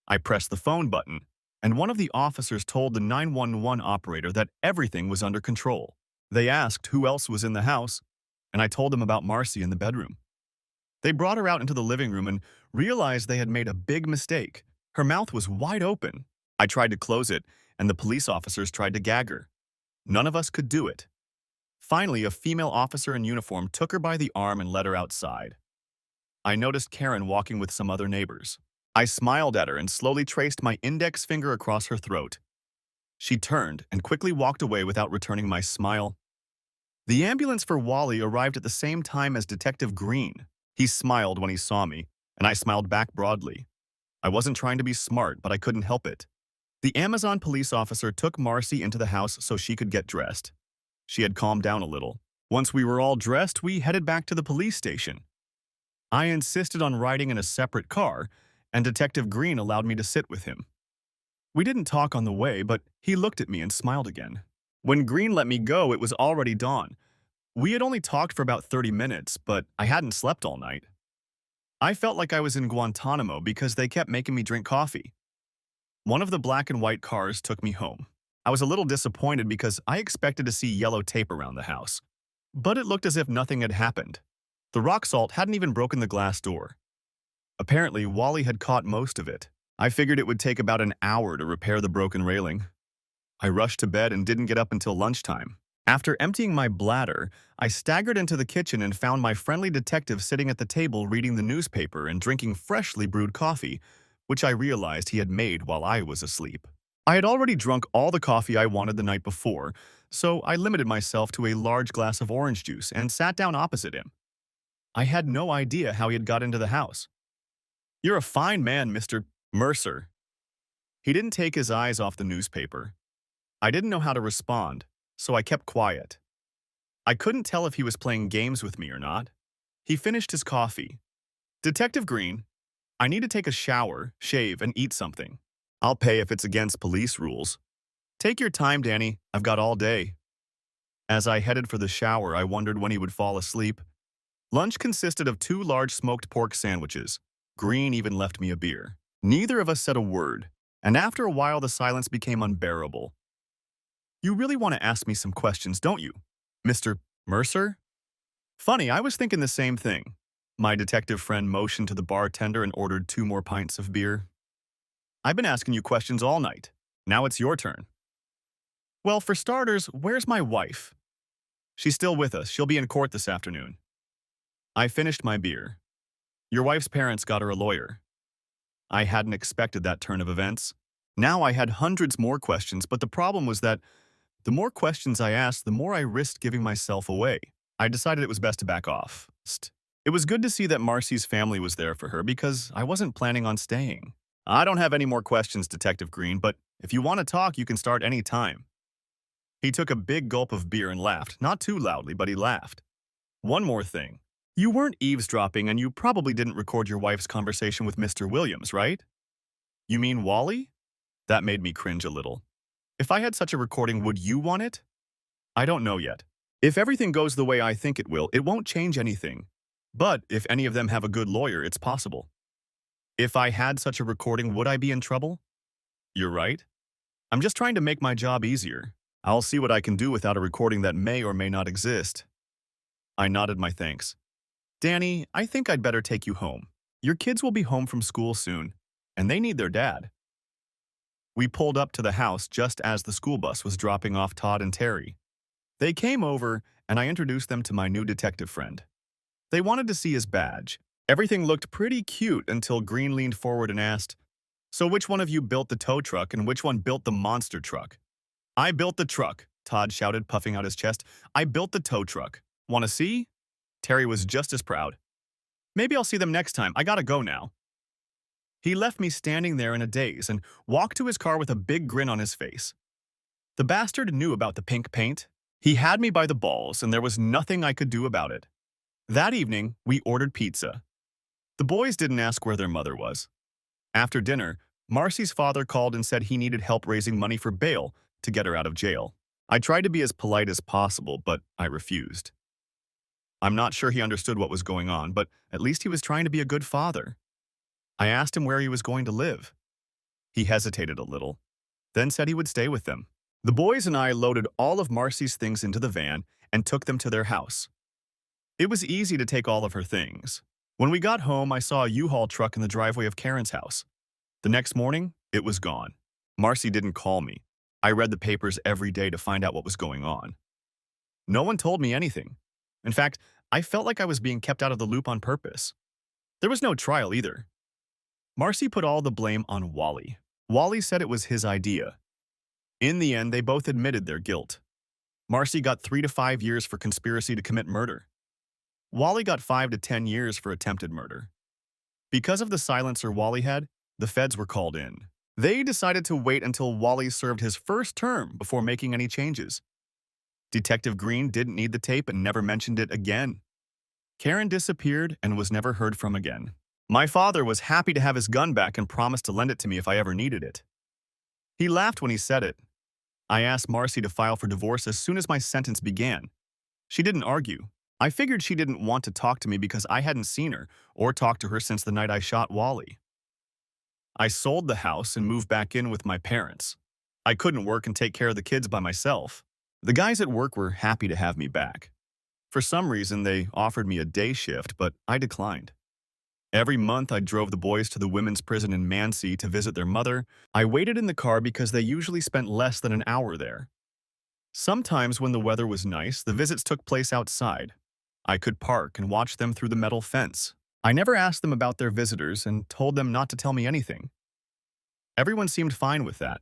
Speaker 1: I pressed the phone button, and one of the officers told the 911 operator that everything was under control. They asked who else was in the house, and I told them about Marcy in the bedroom. They brought her out into the living room and realized they had made a big mistake. Her mouth was wide open. I tried to close it, and the police officers tried to gag her. None of us could do it. Finally, a female officer in uniform took her by the arm and led her outside. I noticed Karen walking with some other neighbors. I smiled at her and slowly traced my index finger across her throat. She turned and quickly walked away without returning my smile. The ambulance for Wally arrived at the same time as Detective Green. He smiled when he saw me, and I smiled back broadly. I wasn't trying to be smart, but I couldn't help it. The Amazon police officer took Marcy into the house so she could get dressed. She had calmed down a little. Once we were all dressed, we headed back to the police station. I insisted on riding in a separate car, and Detective Green allowed me to sit with him. We didn't talk on the way, but he looked at me and smiled again. When Green let me go, it was already dawn. We had only talked for about 30 minutes, but I hadn't slept all night. I felt like I was in Guantanamo because they kept making me drink coffee. One of the black and white cars took me home. I was a little disappointed because I expected to see yellow tape around the house. But it looked as if nothing had happened. The rock salt hadn't even broken the glass door. Apparently, Wally had caught most of it. I figured it would take about an hour to repair the broken railing. I rushed to bed and didn't get up until lunchtime. After emptying my bladder, I staggered into the kitchen and found my friendly detective sitting at the table reading the newspaper and drinking freshly brewed coffee, which I realized he had made while I was asleep. I had already drunk all the coffee I wanted the night before, so I limited myself to a large glass of orange juice and sat down opposite him. I had no idea how he had got into the house. "You're a fine man, Mr. Mercer." He didn't take his eyes off the newspaper. I didn't know how to respond, so I kept quiet. I couldn't tell if he was playing games with me or not. He finished his coffee. "Detective Green, I need to take a shower, shave, and eat something. I'll pay if it's against police rules. Take your time, Danny. I've got all day." As I headed for the shower, I wondered when he would fall asleep. Lunch consisted of 2 large smoked pork sandwiches. Green even left me a beer. Neither of us said a word, and after a while the silence became unbearable. "You really want to ask me some questions, don't you, Mr. Mercer?" Funny, I was thinking the same thing. My detective friend motioned to the bartender and ordered 2 more pints of beer. "I've been asking you questions all night. Now it's your turn." "Well, for starters, where's my wife?" "She's still with us. She'll be in court this afternoon." I finished my beer. "Your wife's parents got her a lawyer." I hadn't expected that turn of events. Now I had hundreds more questions, but the problem was that the more questions I asked, the more I risked giving myself away. I decided it was best to back off. It was good to see that Marcy's family was there for her because I wasn't planning on staying. "I don't have any more questions, Detective Green, but if you want to talk, you can start any time." He took a big gulp of beer and laughed, not too loudly, but he laughed. "One more thing. You weren't eavesdropping and you probably didn't record your wife's conversation with Mr. Williams, right?" "You mean Wally?" That made me cringe a little. "If I had such a recording, would you want it?" "I don't know yet. If everything goes the way I think it will, it won't change anything. But if any of them have a good lawyer, it's possible." "If I had such a recording, would I be in trouble?" "You're right. I'm just trying to make my job easier. I'll see what I can do without a recording that may or may not exist." I nodded my thanks. "Danny, I think I'd better take you home. Your kids will be home from school soon, and they need their dad." We pulled up to the house just as the school bus was dropping off Todd and Terry. They came over, and I introduced them to my new detective friend. They wanted to see his badge. Everything looked pretty cute until Green leaned forward and asked, "So which one of you built the tow truck and which one built the monster truck?" "I built the truck," Todd shouted, puffing out his chest. "I built the tow truck. Want to see?" Terry was just as proud. "Maybe I'll see them next time. I gotta go now." He left me standing there in a daze and walked to his car with a big grin on his face. The bastard knew about the pink paint. He had me by the balls, and there was nothing I could do about it. That evening, we ordered pizza. The boys didn't ask where their mother was. After dinner, Marcy's father called and said he needed help raising money for bail to get her out of jail. I tried to be as polite as possible, but I refused. I'm not sure he understood what was going on, but at least he was trying to be a good father. I asked him where he was going to live. He hesitated a little, then said he would stay with them. The boys and I loaded all of Marcy's things into the van and took them to their house. It was easy to take all of her things. When we got home, I saw a U-Haul truck in the driveway of Karen's house. The next morning, it was gone. Marcy didn't call me. I read the papers every day to find out what was going on. No one told me anything. In fact, I felt like I was being kept out of the loop on purpose. There was no trial either. Marcy put all the blame on Wally. Wally said it was his idea. In the end, they both admitted their guilt. Marcy got 3 to 5 years for conspiracy to commit murder. Wally got 5 to 10 years for attempted murder. Because of the silencer Wally had, the feds were called in. They decided to wait until Wally served his first term before making any changes. Detective Green didn't need the tape and never mentioned it again. Karen disappeared and was never heard from again. My father was happy to have his gun back and promised to lend it to me if I ever needed it. He laughed when he said it. I asked Marcy to file for divorce as soon as my sentence began. She didn't argue. I figured she didn't want to talk to me because I hadn't seen her or talked to her since the night I shot Wally. I sold the house and moved back in with my parents. I couldn't work and take care of the kids by myself. The guys at work were happy to have me back. For some reason, they offered me a day shift, but I declined. Every month, I drove the boys to the women's prison in Mansi to visit their mother. I waited in the car because they usually spent less than an hour there. Sometimes when the weather was nice, the visits took place outside. I could park and watch them through the metal fence. I never asked them about their visitors and told them not to tell me anything. Everyone seemed fine with that.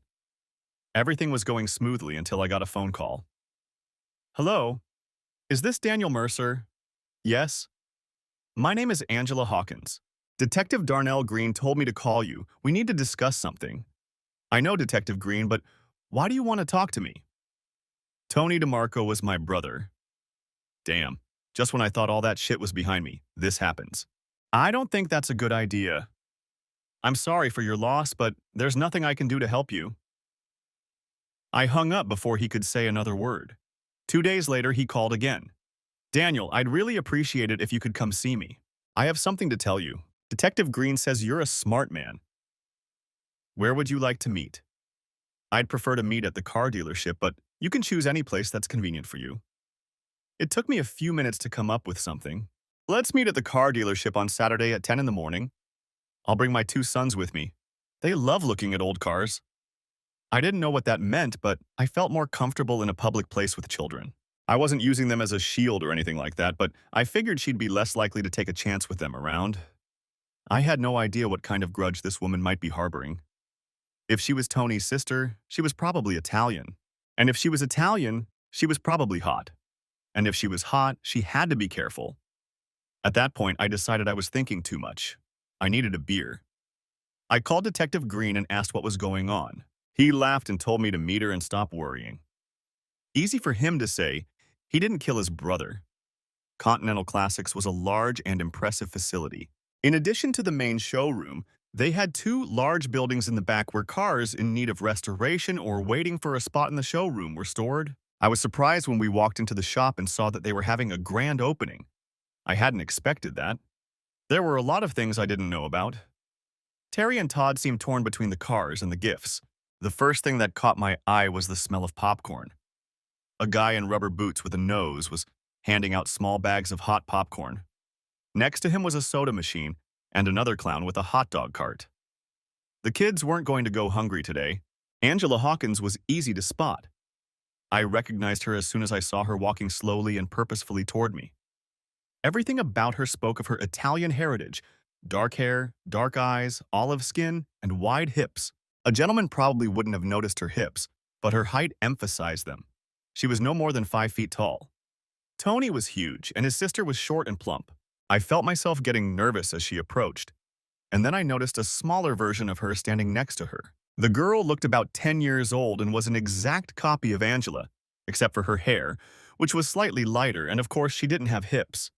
Speaker 1: Everything was going smoothly until I got a phone call. Hello? Is this Daniel Mercer? Yes? My name is Angela Hawkins. Detective Darnell Green told me to call you. We need to discuss something. I know, Detective Green, but why do you want to talk to me? Tony DeMarco was my brother. Damn. Just when I thought all that shit was behind me, this happens. I don't think that's a good idea. I'm sorry for your loss, but there's nothing I can do to help you. I hung up before he could say another word. 2 days later, he called again. Daniel, I'd really appreciate it if you could come see me. I have something to tell you. Detective Green says you're a smart man. Where would you like to meet? I'd prefer to meet at the car dealership, but you can choose any place that's convenient for you. It took me a few minutes to come up with something. Let's meet at the car dealership on Saturday at 10 in the morning. I'll bring my 2 sons with me. They love looking at old cars. I didn't know what that meant, but I felt more comfortable in a public place with children. I wasn't using them as a shield or anything like that, but I figured she'd be less likely to take a chance with them around. I had no idea what kind of grudge this woman might be harboring. If she was Tony's sister, she was probably Italian. And if she was Italian, she was probably hot. And if she was hot, she had to be careful. At that point, I decided I was thinking too much. I needed a beer. I called Detective Green and asked what was going on. He laughed and told me to meet her and stop worrying. Easy for him to say, he didn't kill his brother. Continental Classics was a large and impressive facility. In addition to the main showroom, they had 2 large buildings in the back where cars in need of restoration or waiting for a spot in the showroom were stored. I was surprised when we walked into the shop and saw that they were having a grand opening. I hadn't expected that. There were a lot of things I didn't know about. Terry and Todd seemed torn between the cars and the gifts. The first thing that caught my eye was the smell of popcorn. A guy in rubber boots with a nose was handing out small bags of hot popcorn. Next to him was a soda machine and another clown with a hot dog cart. The kids weren't going to go hungry today. Angela Hawkins was easy to spot. I recognized her as soon as I saw her walking slowly and purposefully toward me. Everything about her spoke of her Italian heritage: dark hair, dark eyes, olive skin, and wide hips. A gentleman probably wouldn't have noticed her hips, but her height emphasized them. She was no more than 5 feet tall. Tony was huge, and his sister was short and plump. I felt myself getting nervous as she approached, and then I noticed a smaller version of her standing next to her. The girl looked about 10 years old and was an exact copy of Angela, except for her hair, which was slightly lighter, and of course she didn't have hips.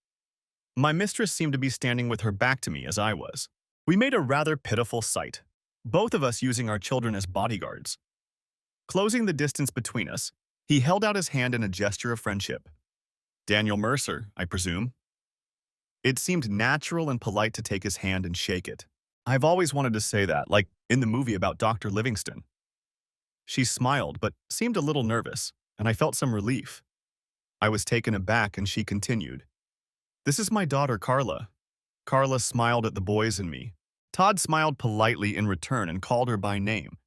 Speaker 1: My mistress seemed to be standing with her back to me as I was. We made a rather pitiful sight, both of us using our children as bodyguards. Closing the distance between us, he held out his hand in a gesture of friendship. Daniel Mercer, I presume. It seemed natural and polite to take his hand and shake it. I've always wanted to say that, like in the movie about Dr. Livingston. She smiled, but seemed a little nervous, and I felt some relief. I was taken aback, and she continued. This is my daughter, Carla. Carla smiled at the boys and me. Todd smiled politely in return and called her by name,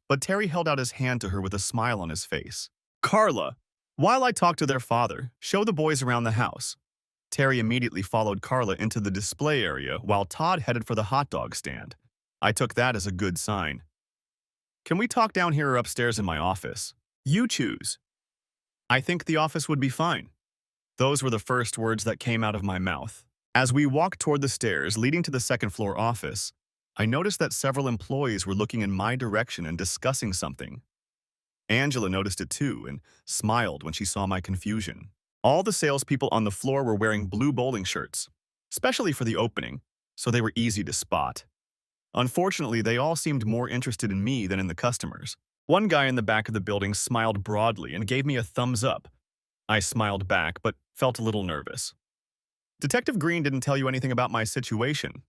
Speaker 1: but Terry held out his hand to her with a smile on his face. Carla, while I talk to their father, show the boys around the house. Terry immediately followed Carla into the display area while Todd headed for the hot dog stand. I took that as a good sign. Can we talk down here or upstairs in my office? You choose. I think the office would be fine. Those were the first words that came out of my mouth. As we walked toward the stairs leading to the second floor office, I noticed that several employees were looking in my direction and discussing something. Angela noticed it too and smiled when she saw my confusion. All the salespeople on the floor were wearing blue bowling shirts, especially for the opening, so they were easy to spot. Unfortunately, they all seemed more interested in me than in the customers. One guy in the back of the building smiled broadly and gave me a thumbs up. I smiled back, but felt a little nervous. Detective Green didn't tell you anything about my situation.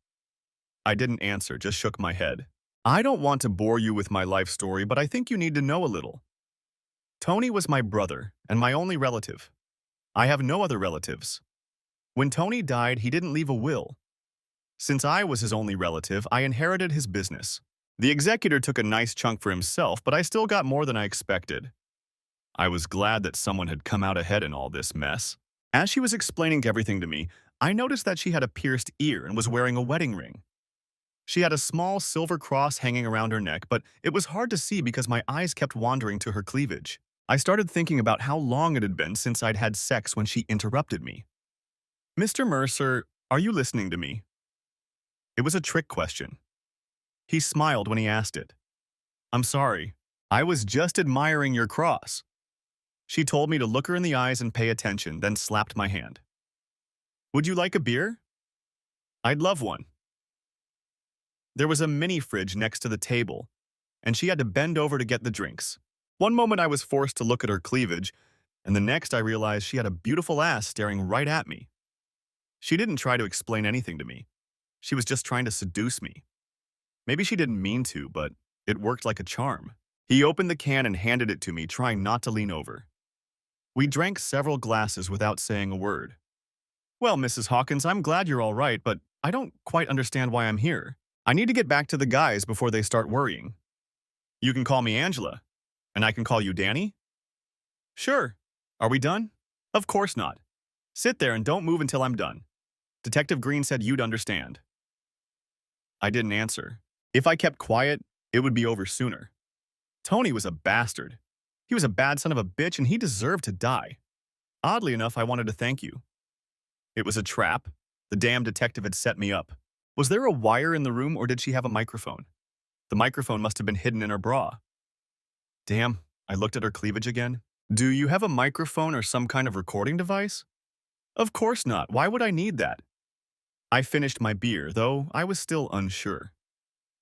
Speaker 1: I didn't answer, just shook my head. I don't want to bore you with my life story, but I think you need to know a little. Tony was my brother and my only relative. I have no other relatives. When Tony died, he didn't leave a will. Since I was his only relative, I inherited his business. The executor took a nice chunk for himself, but I still got more than I expected. I was glad that someone had come out ahead in all this mess. As she was explaining everything to me, I noticed that she had a pierced ear and was wearing a wedding ring. She had a small silver cross hanging around her neck, but it was hard to see because my eyes kept wandering to her cleavage. I started thinking about how long it had been since I'd had sex when she interrupted me. Mr. Mercer, are you listening to me? It was a trick question. He smiled when he asked it. I'm sorry. I was just admiring your cross. She told me to look her in the eyes and pay attention, then slapped my hand. Would you like a beer? I'd love one. There was a mini fridge next to the table, and she had to bend over to get the drinks. One moment I was forced to look at her cleavage, and the next I realized she had a beautiful ass staring right at me. She didn't try to explain anything to me. She was just trying to seduce me. Maybe she didn't mean to, but it worked like a charm. He opened the can and handed it to me, trying not to lean over. We drank several glasses without saying a word. Well, Mrs. Hawkins, I'm glad you're all right, but I don't quite understand why I'm here. I need to get back to the guys before they start worrying. You can call me Angela, and I can call you Danny? Sure. Are we done? Of course not. Sit there and don't move until I'm done. Detective Green said you'd understand. I didn't answer. If I kept quiet, it would be over sooner. Tony was a bastard. He was a bad son of a bitch and he deserved to die. Oddly enough, I wanted to thank you. It was a trap. The damn detective had set me up. Was there a wire in the room or did she have a microphone? The microphone must have been hidden in her bra. Damn, I looked at her cleavage again. Do you have a microphone or some kind of recording device? Of course not. Why would I need that? I finished my beer, though I was still unsure.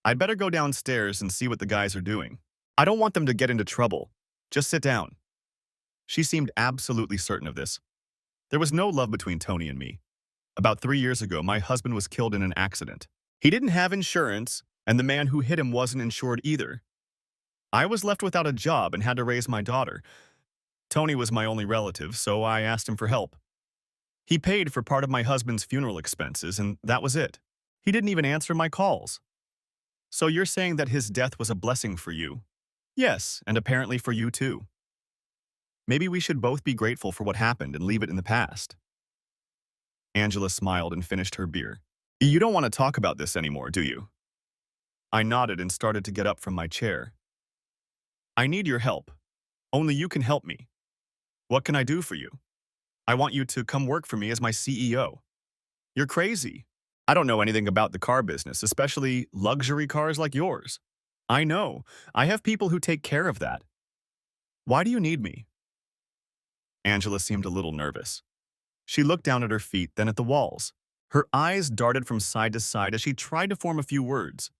Speaker 1: I'd better go downstairs and see what the guys are doing. I don't want them to get into trouble. Just sit down. She seemed absolutely certain of this. There was no love between Tony and me. About 3 years ago, my husband was killed in an accident. He didn't have insurance, and the man who hit him wasn't insured either. I was left without a job and had to raise my daughter. Tony was my only relative, so I asked him for help. He paid for part of my husband's funeral expenses, and that was it. He didn't even answer my calls. So you're saying that his death was a blessing for you? Yes, and apparently for you too. Maybe we should both be grateful for what happened and leave it in the past. Angela smiled and finished her beer. You don't want to talk about this anymore, do you? I nodded and started to get up from my chair. I need your help. Only you can help me. What can I do for you? I want you to come work for me as my CEO. You're crazy. I don't know anything about the car business, especially luxury cars like yours. I know. I have people who take care of that. Why do you need me? Angela seemed a little nervous. She looked down at her feet, then at the walls. Her eyes darted from side to side as she tried to form a few words.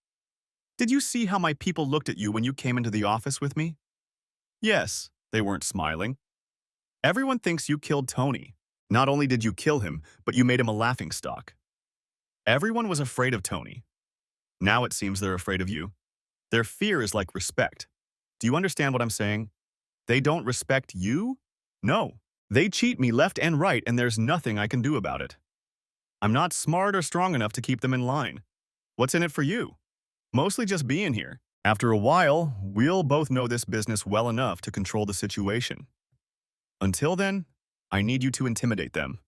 Speaker 1: Did you see how my people looked at you when you came into the office with me? Yes, they weren't smiling. Everyone thinks you killed Tony. Not only did you kill him, but you made him a laughingstock. Everyone was afraid of Tony. Now it seems they're afraid of you. Their fear is like respect. Do you understand what I'm saying? They don't respect you? No. They cheat me left and right, and there's nothing I can do about it. I'm not smart or strong enough to keep them in line. What's in it for you? Mostly just being here. After a while, we'll both know this business well enough to control the situation. Until then, I need you to intimidate them.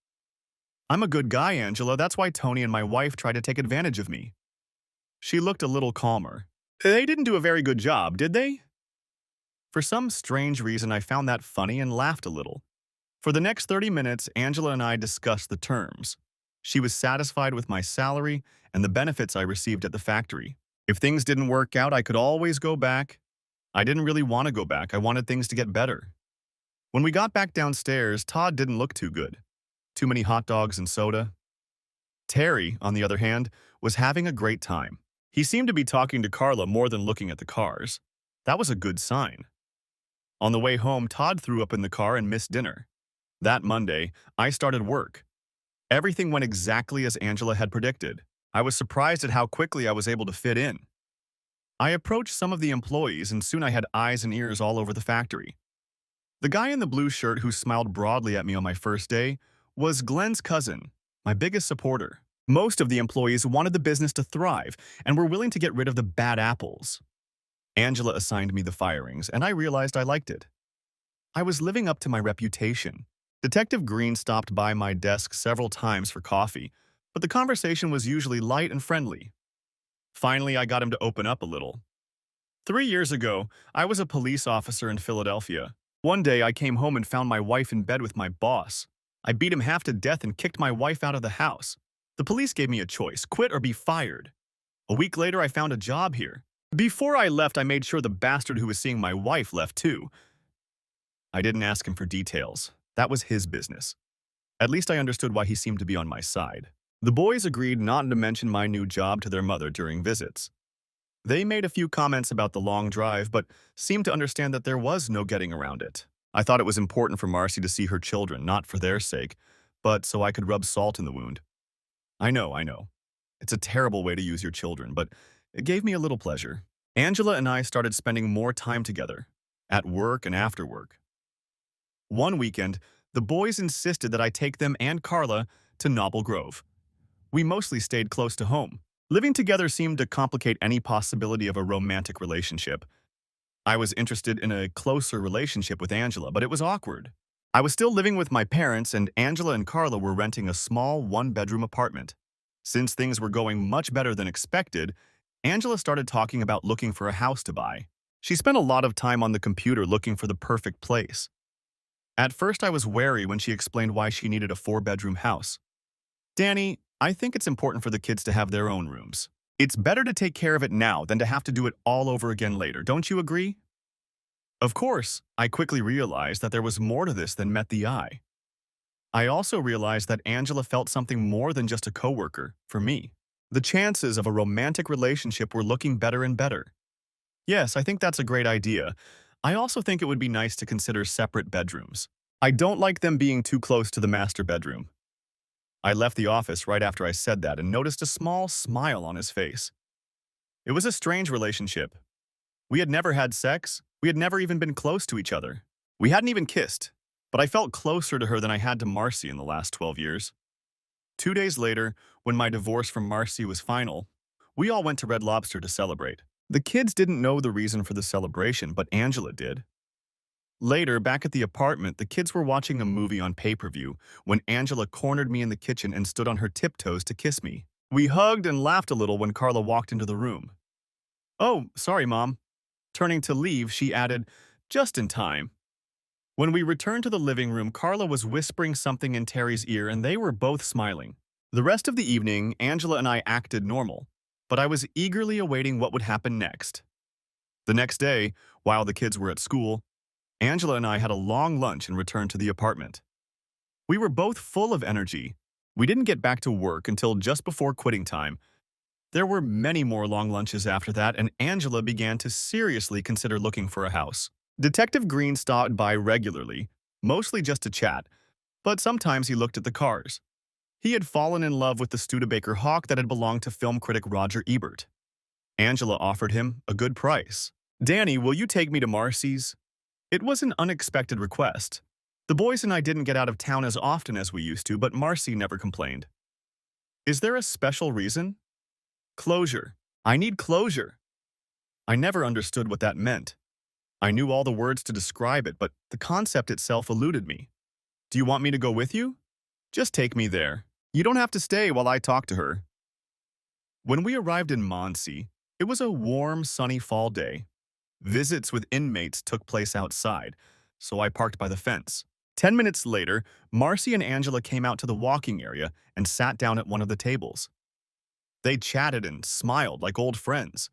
Speaker 1: I'm a good guy, Angela. That's why Tony and my wife tried to take advantage of me. She looked a little calmer. They didn't do a very good job, did they? For some strange reason, I found that funny and laughed a little. For the next 30 minutes, Angela and I discussed the terms. She was satisfied with my salary and the benefits I received at the factory. If things didn't work out, I could always go back. I didn't really want to go back. I wanted things to get better. When we got back downstairs, Todd didn't look too good. Too many hot dogs and soda. Terry, on the other hand, was having a great time. He seemed to be talking to Carla more than looking at the cars. That was a good sign. On the way home, Todd threw up in the car and missed dinner. That Monday, I started work. Everything went exactly as Angela had predicted. I was surprised at how quickly I was able to fit in. I approached some of the employees and soon I had eyes and ears all over the factory. The guy in the blue shirt who smiled broadly at me on my first day was Glenn's cousin, my biggest supporter. Most of the employees wanted the business to thrive and were willing to get rid of the bad apples. Angela assigned me the firings, and I realized I liked it. I was living up to my reputation. Detective Green stopped by my desk several times for coffee, but the conversation was usually light and friendly. Finally, I got him to open up a little. 3 years ago, I was a police officer in Philadelphia. One day, I came home and found my wife in bed with my boss. I beat him half to death and kicked my wife out of the house. The police gave me a choice, quit or be fired. A week later, I found a job here. Before I left, I made sure the bastard who was seeing my wife left too. I didn't ask him for details. That was his business. At least I understood why he seemed to be on my side. The boys agreed not to mention my new job to their mother during visits. They made a few comments about the long drive, but seemed to understand that there was no getting around it. I thought it was important for Marcy to see her children, not for their sake, but so I could rub salt in the wound. I know. It's a terrible way to use your children, but it gave me a little pleasure. Angela and I started spending more time together, at work and after work. One weekend, the boys insisted that I take them and Carla to Noble Grove. We mostly stayed close to home. Living together seemed to complicate any possibility of a romantic relationship. I was interested in a closer relationship with Angela, but it was awkward. I was still living with my parents, and Angela and Carla were renting a small one-bedroom apartment. Since things were going much better than expected, Angela started talking about looking for a house to buy. She spent a lot of time on the computer looking for the perfect place. At first, I was wary when she explained why she needed a 4-bedroom house. Danny, I think it's important for the kids to have their own rooms. It's better to take care of it now than to have to do it all over again later, don't you agree? Of course, I quickly realized that there was more to this than met the eye. I also realized that Angela felt something more than just a coworker, for me. The chances of a romantic relationship were looking better and better. Yes, I think that's a great idea. I also think it would be nice to consider separate bedrooms. I don't like them being too close to the master bedroom. I left the office right after I said that and noticed a small smile on his face. It was a strange relationship. We had never had sex. We had never even been close to each other. We hadn't even kissed, but I felt closer to her than I had to Marcy in the last 12 years. 2 days later, when my divorce from Marcy was final, we all went to Red Lobster to celebrate. The kids didn't know the reason for the celebration, but Angela did. Later, back at the apartment, the kids were watching a movie on pay-per-view when Angela cornered me in the kitchen and stood on her tiptoes to kiss me. We hugged and laughed a little when Carla walked into the room. "Oh, sorry, Mom." Turning to leave, she added, "Just in time." When we returned to the living room, Carla was whispering something in Terry's ear and they were both smiling. The rest of the evening, Angela and I acted normal, but I was eagerly awaiting what would happen next. The next day, while the kids were at school, Angela and I had a long lunch and returned to the apartment. We were both full of energy. We didn't get back to work until just before quitting time. There were many more long lunches after that, and Angela began to seriously consider looking for a house. Detective Green stopped by regularly, mostly just to chat, but sometimes he looked at the cars. He had fallen in love with the Studebaker Hawk that had belonged to film critic Roger Ebert. Angela offered him a good price. "Danny, will you take me to Marcy's?" It was an unexpected request. The boys and I didn't get out of town as often as we used to, but Marcy never complained. "Is there a special reason?" "Closure. I need closure." I never understood what that meant. I knew all the words to describe it, but the concept itself eluded me. "Do you want me to go with you?" "Just take me there. You don't have to stay while I talk to her." When we arrived in Muncie, it was a warm, sunny fall day. Visits with inmates took place outside, so I parked by the fence. 10 minutes later, Marcy and Angela came out to the walking area and sat down at one of the tables. They chatted and smiled like old friends.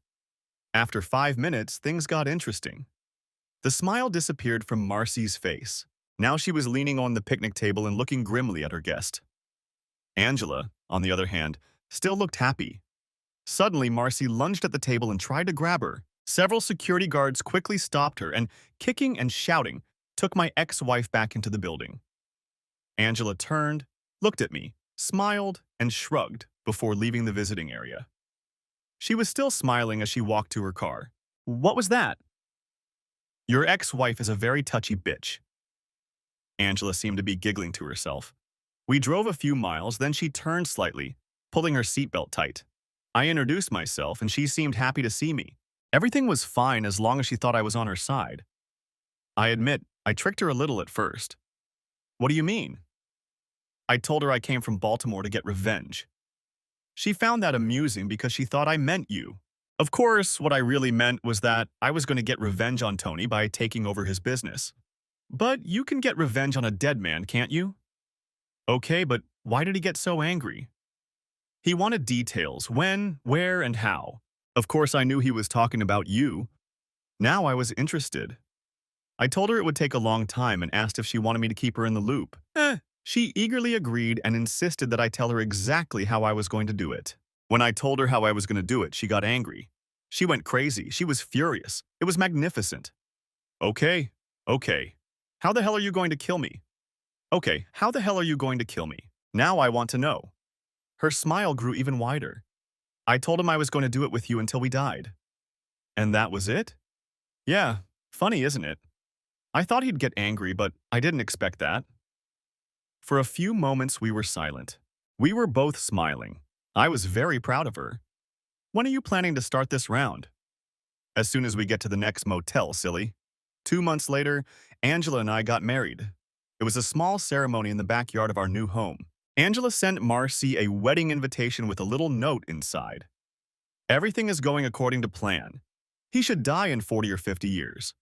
Speaker 1: After 5 minutes, things got interesting. The smile disappeared from Marcy's face. Now she was leaning on the picnic table and looking grimly at her guest. Angela, on the other hand, still looked happy. Suddenly, Marcy lunged at the table and tried to grab her. Several security guards quickly stopped her and, kicking and shouting, took my ex-wife back into the building. Angela turned, looked at me, smiled, and shrugged before leaving the visiting area. She was still smiling as she walked to her car. "What was that?" "Your ex-wife is a very touchy bitch." Angela seemed to be giggling to herself. We drove a few miles, then she turned slightly, pulling her seatbelt tight. I introduced myself, and she seemed happy to see me. Everything was fine as long as she thought I was on her side. I admit, I tricked her a little at first. "What do you mean?" I told her I came from Baltimore to get revenge. She found that amusing because she thought I meant you. Of course, what I really meant was that I was going to get revenge on Tony by taking over his business. But you can get revenge on a dead man, can't you? Okay, but why did he get so angry? He wanted details: when, where, and how. Of course, I knew he was talking about you. Now I was interested. I told her it would take a long time and asked if she wanted me to keep her in the loop. She eagerly agreed and insisted that I tell her exactly how I was going to do it. When I told her how I was going to do it, she got angry. She went crazy. She was furious. It was magnificent. Okay, okay. How the hell are you going to kill me? Okay, how the hell are you going to kill me? Now I want to know. Her smile grew even wider. I told him I was going to do it with you until we died. And that was it? Yeah, funny, isn't it? I thought he'd get angry, but I didn't expect that. For a few moments, we were silent. We were both smiling. I was very proud of her. When are you planning to start this round? As soon as we get to the next motel, silly. 2 months later, Angela and I got married. It was a small ceremony in the backyard of our new home. Angela sent Marcy a wedding invitation with a little note inside. "Everything is going according to plan. He should die in 40 or 50 years.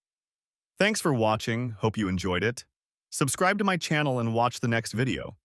Speaker 1: Thanks for watching. Hope you enjoyed it. Subscribe to my channel and watch the next video.